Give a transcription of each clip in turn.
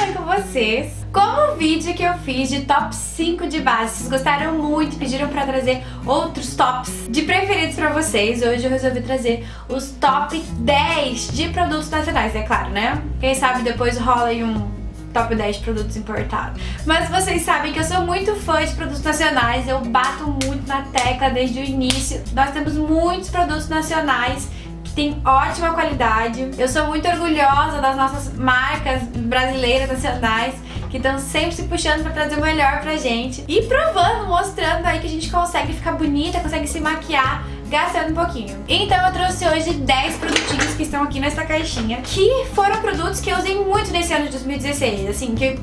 falei com vocês como o vídeo que eu fiz de top 5 de base. Vocês gostaram muito, pediram pra trazer outros tops de preferidos pra vocês. Hoje eu resolvi trazer os top 10 de produtos nacionais, é claro, né? Quem sabe depois rola aí um top 10 de produtos importados. Mas vocês sabem que eu sou muito fã de produtos nacionais, eu bato muito na tecla desde o início. Nós temos muitos produtos nacionais que tem ótima qualidade. Eu sou muito orgulhosa das nossas marcas brasileiras, nacionais, que estão sempre se puxando pra trazer o melhor pra gente. E provando, mostrando aí que a gente consegue ficar bonita, consegue se maquiar gastando um pouquinho. Então eu trouxe hoje 10 produtinhos que estão aqui nessa caixinha, que foram produtos que eu usei muito nesse ano de 2016, assim, que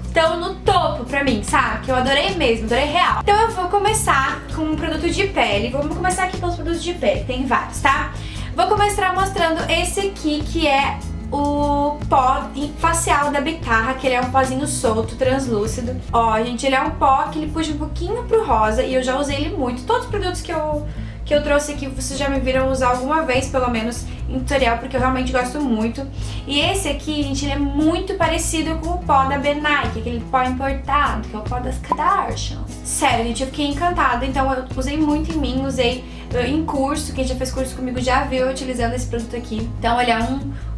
estão no topo pra mim, sabe? Que eu adorei mesmo, adorei real. Então eu vou começar com um produto de pele. Vamos começar aqui pelos produtos de pele, tem vários, tá? Vou começar mostrando esse aqui, que é o pó facial da Becarra, que ele é um pozinho solto, translúcido. Ó, gente, ele é um pó que ele puxa um pouquinho pro rosa e eu já usei ele muito. Todos os produtos que eu trouxe aqui, vocês já me viram usar alguma vez, pelo menos, em tutorial, porque eu realmente gosto muito. E esse aqui, gente, ele é muito parecido com o pó da Benai, que é aquele pó importado, que é o pó das Kardashians. Sério, gente, eu fiquei encantada, então eu usei muito em mim, usei em curso, quem já fez curso comigo já viu eu utilizando esse produto aqui. Então ele é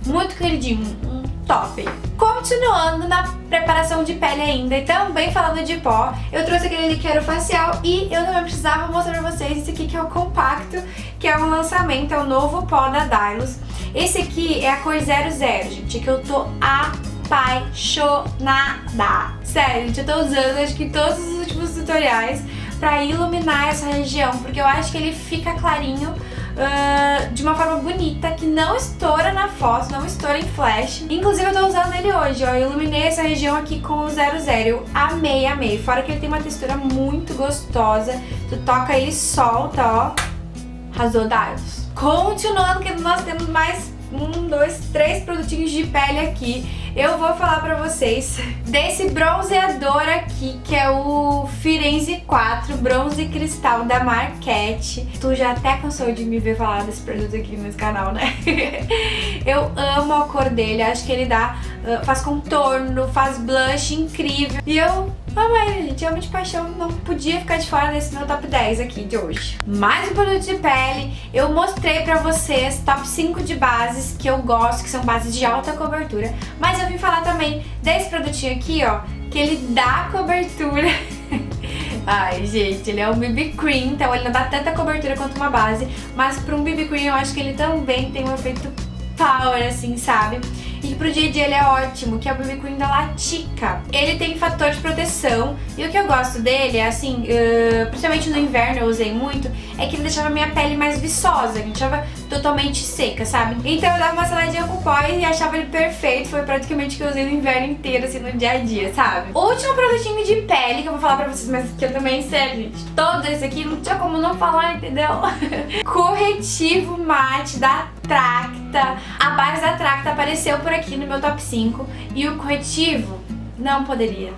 muito queridinho, um top. Continuando na preparação de pele ainda, e também falando de pó, eu trouxe aquele líquido facial e eu também precisava mostrar pra vocês esse aqui, que é o compacto, que é um lançamento, é o novo pó da Dylos. Esse aqui é a cor 00, gente, que eu tô apaixonada. Sério, gente, eu tô usando acho que todos os últimos tutoriais pra iluminar essa região, porque eu acho que ele fica clarinho de uma forma bonita, que não estoura na foto, não estoura em flash. Inclusive eu tô usando ele hoje, ó, eu iluminei essa região aqui com o 00, eu amei, amei. Fora que ele tem uma textura muito gostosa, tu toca ele e solta, ó, arrasou, Dylos. Continuando, que nós temos mais 1, 2, 3 produtinhos de pele aqui. Eu vou falar pra vocês desse bronzeador aqui, que é o Firenze 4 Bronze Cristal da Marquette. Tu já até cansou de me ver falar desse produto aqui nesse canal, né? Eu amo a cor dele, acho que ele dá, faz contorno, faz blush incrível. E eu amei, gente, eu amo de paixão, não podia ficar de fora desse meu top 10 aqui de hoje. Mais um produto de pele, eu mostrei pra vocês top 5 de bases que eu gosto, que são bases de alta cobertura, mas eu vim falar também desse produtinho aqui, ó, que ele dá cobertura. Ai, gente, ele é um BB Cream, então ele não dá tanta cobertura quanto uma base, mas pra um BB Cream eu acho que ele também tem um efeito power, assim, sabe? E pro dia a dia ele é ótimo, que é o BB Cream da Latica. Ele tem fator de proteção, e o que eu gosto dele é assim, principalmente no inverno eu usei muito, é que ele deixava a minha pele mais viçosa, ele deixava totalmente seca, sabe? Então eu dava uma saladinha com pó e achava ele perfeito, foi praticamente o que eu usei no inverno inteiro, assim, no dia a dia, sabe? O último produtinho de pele que eu vou falar pra vocês, mas que eu também sei, gente, todo esse aqui não tinha como não falar, entendeu? Corretivo mate da Tracta. A base da Tracta apareceu por aqui no meu top 5 e o corretivo não poderia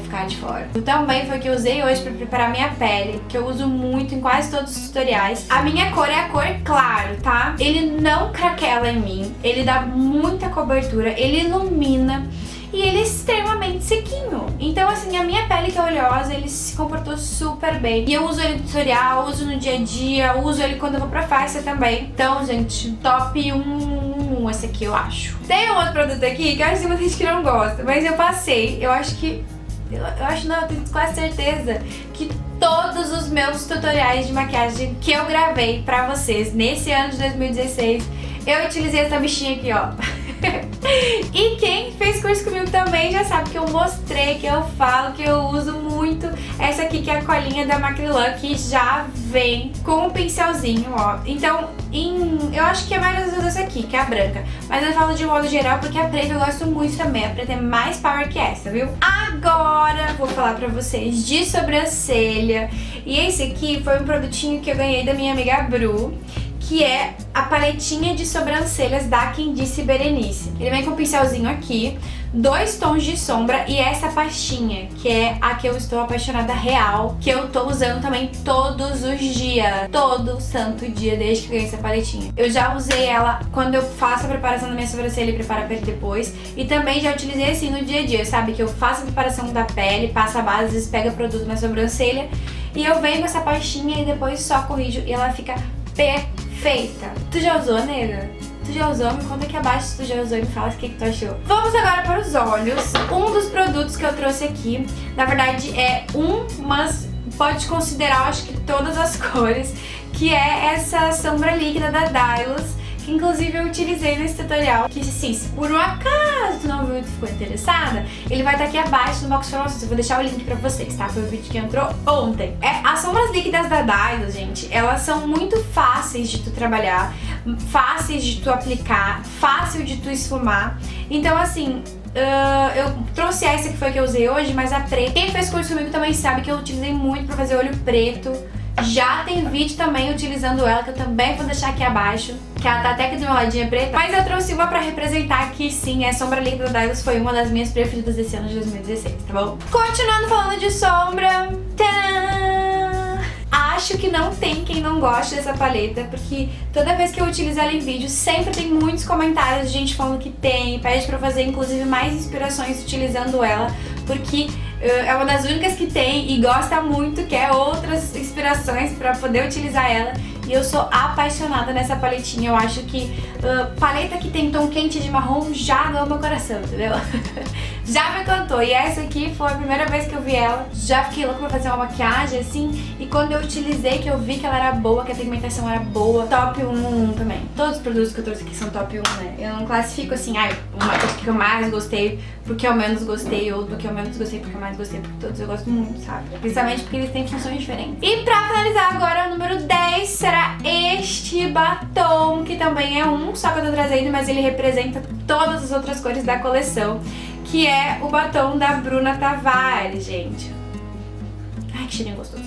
ficar de fora. Também foi o que eu usei hoje pra preparar minha pele, que eu uso muito em quase todos os tutoriais. A minha cor é a cor claro, tá? Ele não craquela em mim, ele dá muita cobertura, ele ilumina e ele é extremamente sequinho. Então assim, a minha pele que é oleosa, ele se comportou super bem. E eu uso ele no tutorial, uso no dia a dia, uso ele quando eu vou pra festa também. Então, gente, top 1 esse aqui, eu acho. Tem um outro produto aqui que eu acho que tem muita gente que não gosta, mas eu passei, eu acho que... Eu tenho quase certeza que todos os meus tutoriais de maquiagem que eu gravei pra vocês nesse ano de 2016, eu utilizei essa bichinha aqui, ó. E quem fez curso comigo também já sabe que eu mostrei, que eu falo, que eu uso muito essa aqui, que é a colinha da Macrylan, que já vem com um pincelzinho, ó. Então, eu acho que é mais usa essa aqui, que é a branca, mas eu falo de modo geral porque a preta eu gosto muito também. A preta é mais power que essa, viu? Agora vou falar pra vocês de sobrancelha. E esse aqui foi um produtinho que eu ganhei da minha amiga Bru, que é a paletinha de sobrancelhas da Quem Disse Berenice. Ele vem com um pincelzinho aqui, 2 tons de sombra e essa pastinha, que é a que eu estou apaixonada real, que eu tô usando também todos os dias, todo santo dia desde que ganhei essa paletinha. Eu já usei ela quando eu faço a preparação da minha sobrancelha e preparo a pele depois, e também já utilizei assim no dia a dia, sabe? Que eu faço a preparação da pele, passo a base, às vezes pega produto na sobrancelha e eu venho com essa pastinha e depois só corrijo e ela fica perfeita. Tu já usou, nega? Tu já usou? Me conta aqui abaixo se tu já usou e me fala o que tu achou. Vamos agora para os olhos. Um dos produtos que eu trouxe aqui, na verdade é mas pode considerar, acho que todas as cores, que é essa sombra líquida da Dylos, que inclusive eu utilizei nesse tutorial, que sim, se por um acaso tu não viu e tu ficou interessada, ele vai estar aqui abaixo no box de informações, eu vou deixar o link pra vocês, tá? Foi o vídeo que entrou ontem. As sombras líquidas da Dylos, gente, elas são muito fáceis de tu trabalhar, fáceis de tu aplicar, fácil de tu esfumar, então assim, eu trouxe essa que foi a que eu usei hoje, mas a preta. Quem fez curso comigo também sabe que eu utilizei muito pra fazer olho preto. Já tem vídeo também utilizando ela, que eu também vou deixar aqui abaixo, que ela tá até aqui do meu ladinho preta. Mas eu trouxe uma pra representar que sim, a sombra líquida da Dylos foi uma das minhas preferidas desse ano de 2016, tá bom? Continuando falando de sombra, tcharam! Acho que não tem quem não goste dessa paleta, porque toda vez que eu utilizo ela em vídeo, sempre tem muitos comentários de gente falando que tem, pede pra eu fazer inclusive mais inspirações utilizando ela, porque é uma das únicas que tem e gosta muito, quer outras inspirações pra poder utilizar ela. E eu sou apaixonada nessa paletinha. Eu acho que paleta que tem tom quente de marrom já ganhou meu coração, entendeu? Já me encantou. E essa aqui foi a primeira vez que eu vi ela. Já fiquei louca pra fazer uma maquiagem, assim. E quando eu utilizei, que eu vi que ela era boa, que a pigmentação era boa. Top 1 também. Todos os produtos que eu trouxe aqui são top 1, né? Eu não classifico assim, uma que eu mais gostei porque eu menos gostei, ou do que eu menos gostei porque eu mais gostei, porque todos eu gosto muito, sabe? Principalmente porque eles têm funções diferentes. E pra finalizar agora, o número 10 será este batom, que também é só que eu tô trazendo, mas ele representa todas as outras cores da coleção, que é o batom da Bruna Tavares, gente. Ai, que cheirinho gostoso.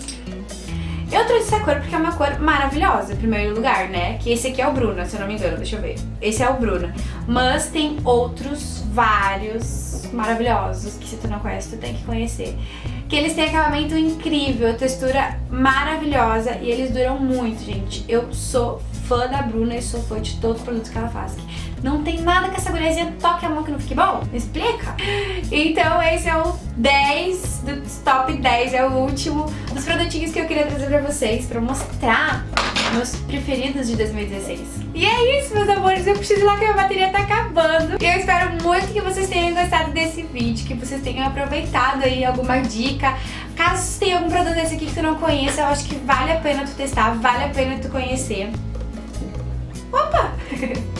Eu trouxe essa cor porque é uma cor maravilhosa, em primeiro lugar, né? Que esse aqui é o Bruna, se eu não me engano, deixa eu ver. Esse é o Bruna. Mas tem outros vários maravilhosos que se tu não conhece, tu tem que conhecer. Que eles têm acabamento incrível, textura maravilhosa e eles duram muito, gente. Eu sou fã da Bruna e sou fã de todos os produtos que ela faz. Não tem nada que essa guriazinha toque a mão que não fique bom? Me explica? Então esse é o 10 dos top 10, é o último dos produtinhos que eu queria trazer pra vocês, pra mostrar meus preferidos de 2016. E é isso, meus amores, eu preciso ir lá que a minha bateria tá acabando. E eu espero muito que vocês tenham gostado desse vídeo, que vocês tenham aproveitado aí alguma dica. Caso tenha algum produto desse aqui que tu não conheça, eu acho que vale a pena tu testar, vale a pena tu conhecer. Opa!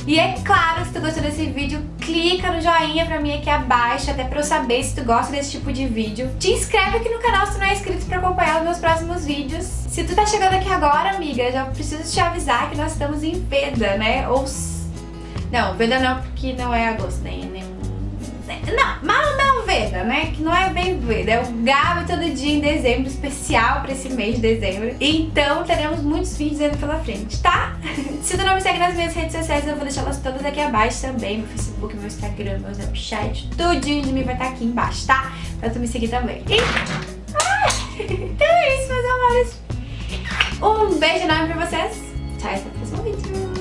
E é claro, se tu gostou desse vídeo, clica no joinha pra mim aqui abaixo, até pra eu saber se tu gosta desse tipo de vídeo. Te inscreve aqui no canal se tu não é inscrito pra acompanhar os meus próximos vídeos. Se tu tá chegando aqui agora, amiga, já preciso te avisar que nós estamos em veda, né? Não, veda não, porque não é agosto, nem... Não, mas não veda, né? Que não é bem veda, é o Gabi todo dia em dezembro, especial pra esse mês de dezembro. Então teremos muitos vídeos ainda pela frente, tá? Se tu não me segue nas minhas redes sociais, eu vou deixar elas todas aqui abaixo também. Meu Facebook, meu Instagram, meu Snapchat, tudinho de mim vai estar aqui embaixo, tá? Pra tu me seguir também. Então é isso, meus amores. Um beijo enorme pra vocês. Tchau, até o próximo vídeo.